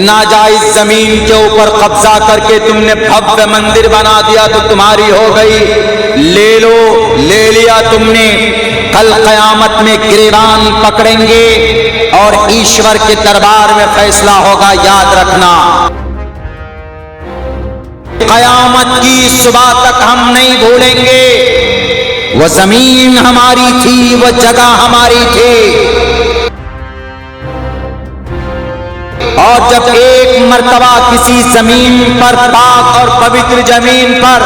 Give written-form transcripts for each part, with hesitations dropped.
کہ ناجائز زمین کے اوپر قبضہ کر کے تم نے بھویہ مندر بنا دیا تو تمہاری ہو گئی، لے لو، لے لیا تم نے، کل قیامت میں گریبان پکڑیں گے اور ایشور کے دربار میں فیصلہ ہوگا، یاد رکھنا۔ قیامت کی صبح تک ہم نہیں بھولیں گے، وہ زمین ہماری تھی، وہ جگہ ہماری تھی، اور جب ایک مرتبہ کسی زمین پر، پاک اور پوتر زمین پر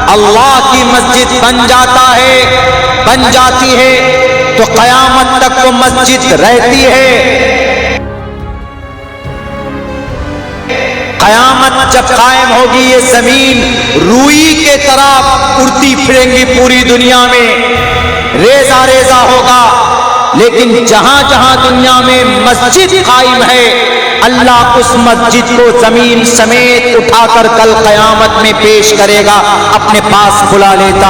اللہ کی مسجد بن جاتا ہے، بن جاتی ہے، تو قیامت تک وہ مسجد رہتی ہے۔ قیامت جب قائم ہوگی یہ زمین روئی کے طرح اڑتی پھریں گی پوری دنیا میں، ریزہ ریزہ ہوگا، لیکن جہاں جہاں دنیا میں مسجد قائم ہے اللہ اس مسجد کو زمین سمیت اٹھا کر کل قیامت میں پیش کرے گا، اپنے پاس بلا لیتا۔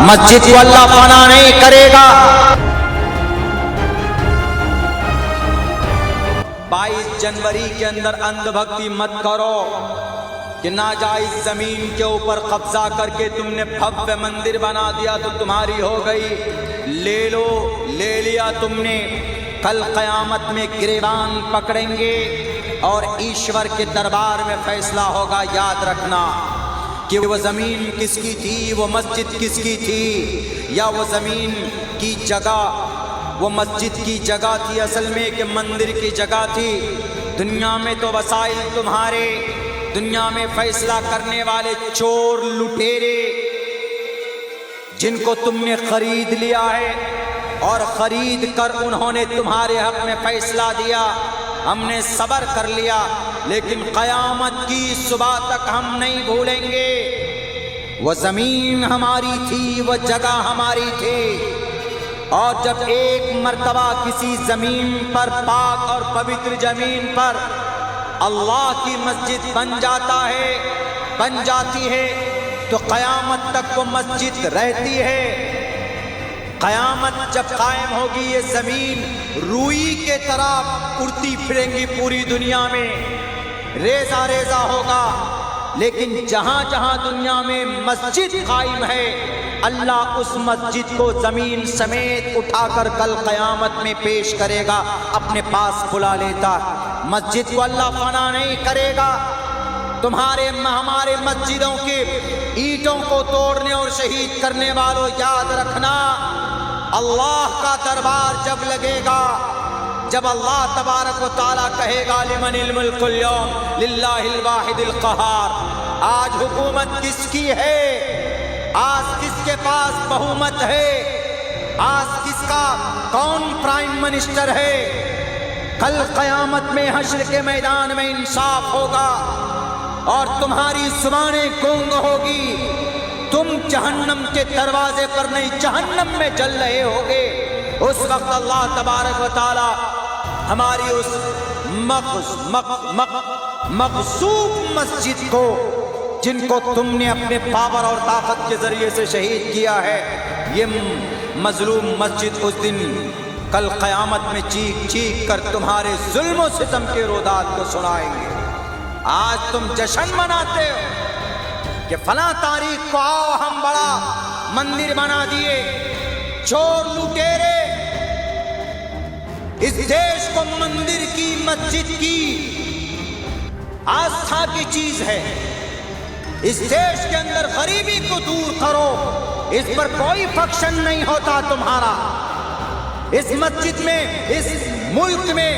مسجد کو اللہ فنا نہیں کرے گا۔ 22 جنوری کے اندر اندھ بھکتی مت کرو کہ ناجائز زمین کے اوپر قبضہ کر کے تم نے بھویہ مندر بنا دیا تو تمہاری ہو گئی، لے لو، لے لیا تم نے، کل قیامت میں گریبان پکڑیں گے اور ایشور کے دربار میں فیصلہ ہوگا، یاد رکھنا کہ وہ زمین کس کی تھی، وہ مسجد کس کی تھی، یا وہ زمین کی جگہ وہ مسجد کی جگہ تھی اصل میں کہ مندر کی جگہ تھی۔ دنیا میں تو وسائل تمہارے، دنیا میں فیصلہ کرنے والے چور لٹیرے جن کو تم نے خرید لیا ہے، اور خرید کر انہوں نے تمہارے حق میں فیصلہ دیا، ہم نے صبر کر لیا، لیکن قیامت کی صبح تک ہم نہیں بھولیں گے، وہ زمین ہماری تھی، وہ جگہ ہماری تھی، اور جب ایک مرتبہ کسی زمین پر، پاک اور پوتر زمین پر اللہ کی مسجد بن جاتا ہے، بن جاتی ہے، تو قیامت تک وہ مسجد رہتی ہے۔ قیامت جب قائم ہوگی یہ زمین روئی کے طرح اڑتی پھریں گی پوری دنیا میں، ریزہ ریزہ ہوگا، لیکن جہاں جہاں دنیا میں مسجد قائم ہے اللہ اس مسجد کو زمین سمیت اٹھا کر کل قیامت میں پیش کرے گا، اپنے پاس بلا لیتا۔ مسجد کو اللہ فنا نہیں کرے گا۔ تمہارے ہمارے مسجدوں کے اینٹوں کو توڑنے اور شہید کرنے والوں، یاد رکھنا اللہ کا دربار جب لگے گا، جب اللہ تبارک و تعالیٰ کہے گا لمن الملک اليوم للہ الواحد القہار، آج حکومت کس کی ہے، آج کس کے پاس بہومت ہے، آج کس کا کون پرائم منسٹر ہے، کل قیامت میں حشر کے میدان میں انصاف ہوگا اور تمہاری زبانیں گونگ ہوگی، تم جہنم کے دروازے پر نہیں جہنم میں جل رہے ہوگے۔ اس وقت اللہ تبارک و تعالی ہماری اس مغصوب مسجد کو، جن کو تم نے اپنے پاور اور طاقت کے ذریعے سے شہید کیا ہے، یہ مظلوم مسجد اس دن کل قیامت میں چیخ چیخ کر تمہارے ظلم و ستم کے رودات کو سنائیں گے۔ آج تم جشن مناتے ہو کہ فلاں تاریخ کو آؤ ہم بڑا مندر بنا دیے، چور لٹیرے اس دیش کو مندر کی، مسجد کی آستھا کی چیز ہے، اس دیش کے اندر غریبی کو دور کرو، اس پر کوئی فنکشن نہیں ہوتا تمہارا، اس مسجد میں، اس ملک میں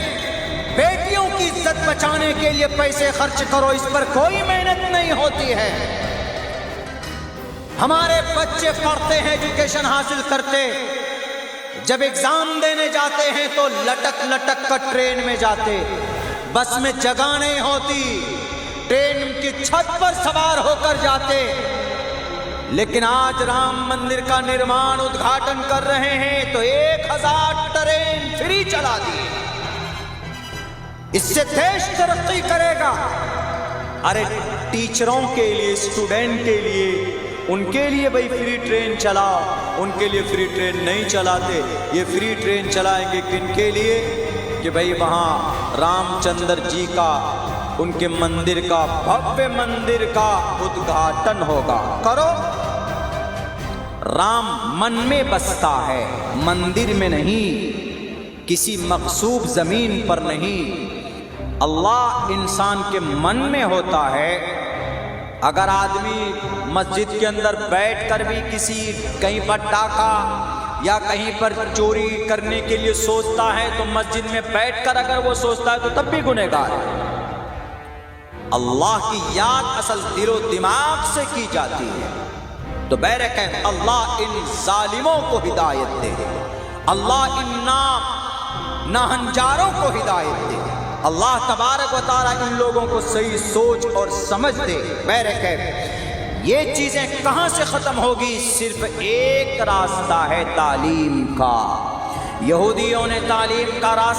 بیٹیوں کی عزت بچانے کے لیے پیسے خرچ کرو، اس پر کوئی محنت نہیں ہوتی ہے۔ ہمارے بچے پڑھتے ہیں، ایجوکیشن حاصل کرتے، جب ایگزام دینے جاتے ہیں تو لٹک لٹک کر ٹرین میں جاتے، بس میں جگہ نہیں ہوتی، ٹرین کی چھت پر سوار ہو کر جاتے، لیکن آج رام مندر کا نرمان ادگھاٹن کر رہے ہیں تو 1000 ٹرین فری چلا دی، اس سے دیش ترقی کرے گا۔ ارے ٹیچروں کے لیے، اسٹوڈنٹ کے لیے، ان کے لیے بھائی فری ٹرین چلاؤ، ان کے لیے فری ٹرین نہیں چلاتے، یہ فری ٹرین چلائیں گے کن کے لیے؟ کہ بھئی وہاں رام چندر جی کا ان کے مندر کا بھویہ مندر کا ادگھاٹن ہوگا، کرو۔ رام من میں بستا ہے، مندر میں نہیں، کسی مغصوب زمین پر نہیں۔ اللہ انسان کے من میں ہوتا ہے۔ اگر آدمی مسجد کے اندر بیٹھ کر بھی کہیں پر ڈاکہ یا کہیں پر چوری کرنے کے لیے سوچتا ہے تو مسجد میں بیٹھ کر اگر وہ سوچتا ہے تو تب بھی گنہگار ہے۔ اللہ کی یاد اصل دل و دماغ سے کی جاتی ہے۔ تو بہرکیف اللہ ان ظالموں کو ہدایت دے، اللہ ان ناہنجاروں کو ہدایت دے، اللہ تبارک و تعالیٰ ان لوگوں کو صحیح سوچ اور سمجھ دے۔ بہرکیف یہ چیزیں کہاں سے ختم ہوگی؟ صرف ایک راستہ ہے تعلیم کا۔ یہودیوں نے تعلیم کا راستہ